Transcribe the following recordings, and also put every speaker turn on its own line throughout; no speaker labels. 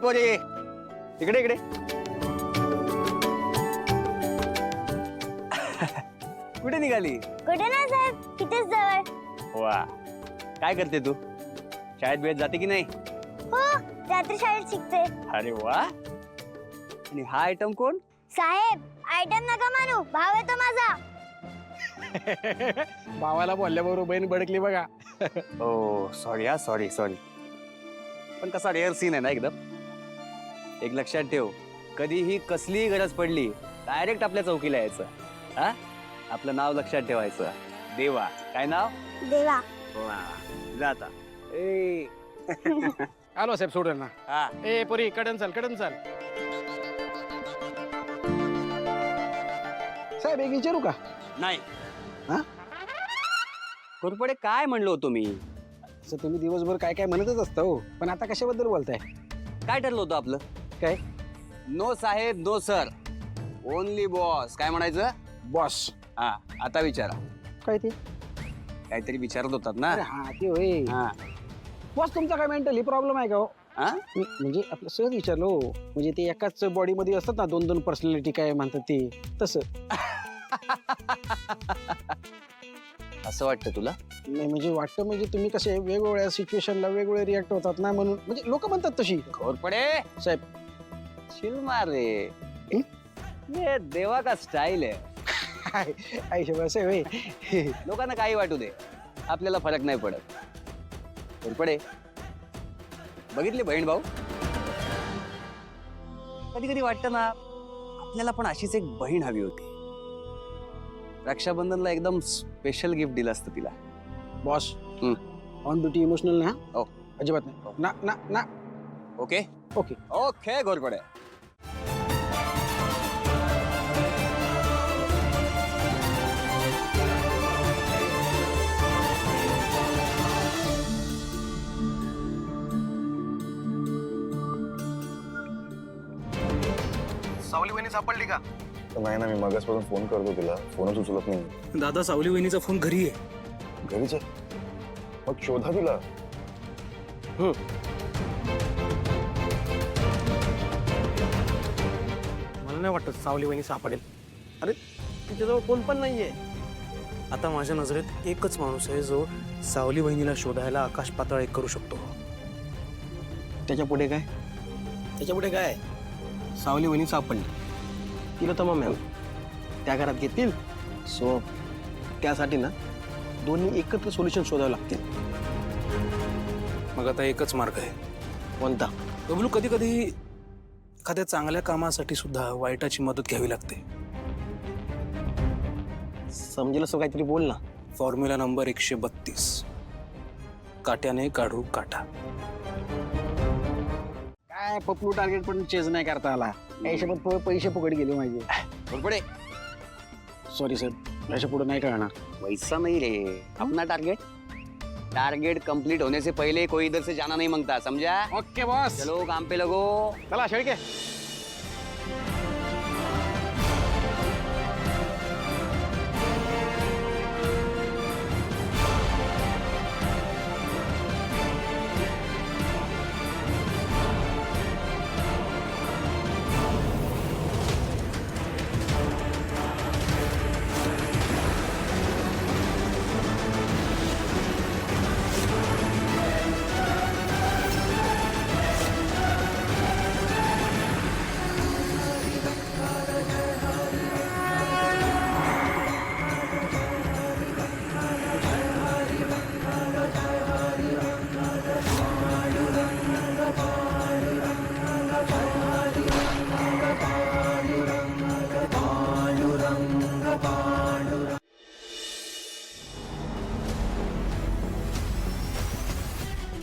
पोरी इकडे इकडे. कुठे निघाली?
कुठे नाही साहेब, इथेच जवळ.
वा, काय करते तू? शाळेत वेळेत जाते की नाही?
हो, रात्री शाळेत शिकते.
अरे वा. आणि हा आयटम कोण?
साहेब, आयटम नका मानू, भाव आहे तो माझा.
भावाला बोलल्याबरोबर बहीण भडकली बघा.
ओ सॉरी हा, सॉरी सॉरी. पण कसा रेअर सीन आहे ना एकदम. एक लक्षात ठेव, कधीही कसलीही गरज पडली डायरेक्ट आपल्या चौकीला यायचं. हा, आपलं नाव लक्षात ठेवायचं, देवा. काय नाव?
देवा.
वा, जाता. ए
आलो साहेब सोडून ना.
हा,
ए पोरी कडन चाल कडन चाल. साहेब एक विचारू का?
नाही.
हा?
घोरपडे काय म्हणलो होतो मी?
असं तुम्ही दिवसभर काय काय म्हणतच असता हो, पण आता कशाबद्दल बोलताय?
काय ठरलं होतं आपलं?
काय?
नो साहेब नो सर, ओनली बॉस. काय म्हणायचं?
बॉस.
हा, आता विचारा.
काय ते?
काहीतरी विचारत होतात ना.
अरे हा ते होय.
हा.
बॉस तुमचा काय मेंटली प्रॉब्लेम आहे का हो?
हा?
म्हणजे आपलं सहज विचारलं हो. म्हणजे ते एकाच बॉडी मध्ये असतात ना, दोन दोन पर्सनॅलिटी काय म्हणतात ते तसं.
असं वाटतं तुला?
नाही म्हणजे वाटतं, म्हणजे तुम्ही कसे वेगवेगळ्या सिच्युएशनला वेगवेगळे रिॲक्ट होतात ना, म्हणून म्हणजे लोक म्हणतात तशी.
घोरपडे
साहेब
चिल मार रे. ये देवा का स्टाईल आहे.
आयुष्य असं होय.
लोकांना काही वाटू दे, आपल्याला फरक नाही पडत. घोरपडे बघितले बहीण भाऊ, कधी कधी वाटतं ना आपल्याला पण अशीच एक बहीण हवी होती. रक्षाबंधनला एकदम स्पेशल गिफ्ट दिलं असतं तिला.
बॉस ऑन ड्युटी इमोशनल ना?
हो.
अजिबात नाही. ना ना ना.
Okay
okay.
ओके घोरपडे.
सावली वहिनी सापडली का?
नाही ना, मी मगासपासून फोन करतो तिला, फोनच उचलत नाही.
दादा, सावली वहिनीचा फोन घरी आहे.
घरीच आहे? मग शोधा तिला.
मला नाही वाटत सावली वहिनी सापडेल. अरे तिच्याजवळ फोन पण नाहीये. आता माझ्या नजरेत एकच माणूस आहे जो सावली वहिनीला शोधायला आकाश पाताळ एक करू शकतो.
त्याच्या पुढे काय?
त्याच्यापुढे काय? सावली वहिनी सापडली, तिला तमाम मॅम त्या घरात घेतील. सो त्यासाठी ना दोन्ही एकत्र सोल्युशन शोधावे लागतील. मग आता एकच मार्ग आहे. कोणता? बबलू, कधी कधी एखाद्या चांगल्या कामासाठी सुद्धा वाईटाची मदत घ्यावी लागते. समजेल असं काहीतरी बोल ना. फॉर्म्युला नंबर 132, काट्याने काढू काटा.
काय पपलू टार्गेट पण चेज नाही करता आला. याच्यात पैसे फुकट गेले माझे.
घोरपडे
सॉरी सर, याच्या पुढे नाही कळणार.
वैसा नहीं रे अपना टारगेट. टारगेट कंप्लीट होने से पहले कोई इधर से जाना नहीं मांगता, समझा?
Okay boss.
चलो काम पे लगो.
चला शेळके.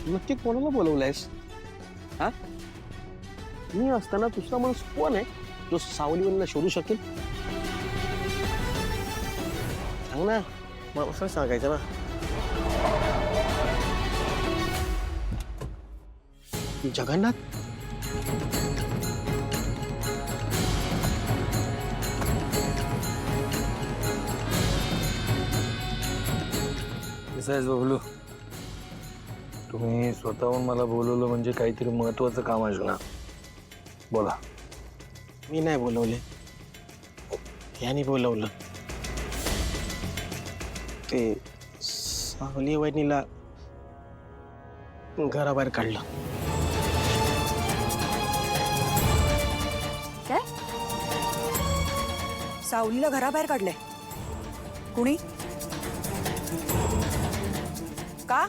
नक्की कोणाला बोलवलंयस? हा, मी असताना दुसरा माणूस कोण आहे जो सावली वहिनीला शोधू शकेल? सांग ना, मला असं सांगायचं ना. जगन्नाथ.
कसं आहेस बबलू? तुम्ही स्वतःहून मला बोलवलं म्हणजे काहीतरी महत्वाचं काम आहे ना. बोला.
मी नाही बोलवले, यांनी बोलवलं. ते सावली वहिनीला घराबाहेर काढलं.
काय? सावलीला घराबाहेर काढलंय? कुणी? का?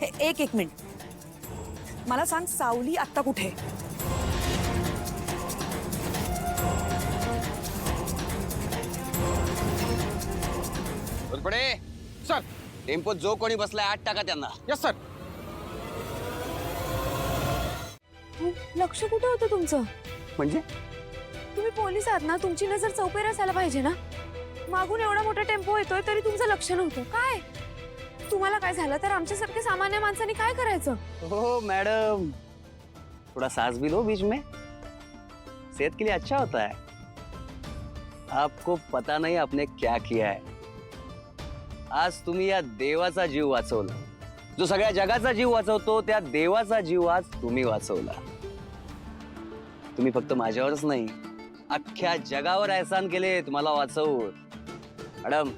हे एक मिनिट, मला सांग, सावली आत्ता कुठे?
पडे
सर.
टेम्पोत जो कोणी बसलाय आत टाका त्यांना.
Yes sir.
लक्ष कुठे होतं तुमचं?
म्हणजे
तुम्ही पोलीस आहात ना, तुमची नजर चौपेर असायला पाहिजे ना. मागून एवढा मोठा टेम्पो येतोय तरी तुमचं लक्ष नव्हतं. काय तुम्हाला काय झालं तर आमच्यासारखे सामान्य माणसांनी काय करायचं?
हो मैडम, थोड़ा सांस भी लो बीच में, सेहत के लिए अच्छा होता है. आपको पता नहीं आपने क्या किया है. आज तुम्ही या देवाचा जीव वाचवला. जो सगळ्या जगाचा जीव वाचवतो त्या देवाचा जीव आज तुम्ही वाचवला. तुम्ही फक्त माझ्यावरच नाही, अख्ख्या जगावर एहसान केले तुम्हाला वाचवून. मॅडम,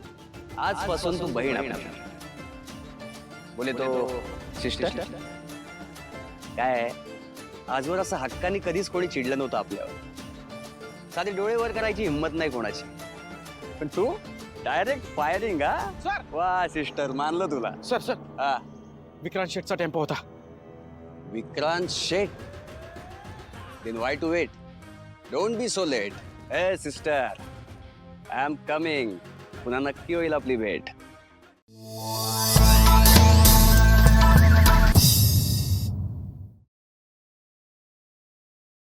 आजपासून तू बहीण आपली. बोले तो सिस्टर. काय आहे, आजवर असं हक्काने कधीच कोणी चिडलं नव्हतं आपल्यावर. साधे डोळे वर करायची हिंमत नाही कोणाची. पण तू डायरेक्ट फायरिंग. हा
सर.
वा सिस्टर, मानलं तुला.
सर सर,
हा,
विक्रांत शेठचा टेम्पो होता.
Vikrant Sheth. Then why to wait? Don't be so late. ए सिस्टर, आय एम कमिंग. पुन्हा नक्की होईल आपली भेट.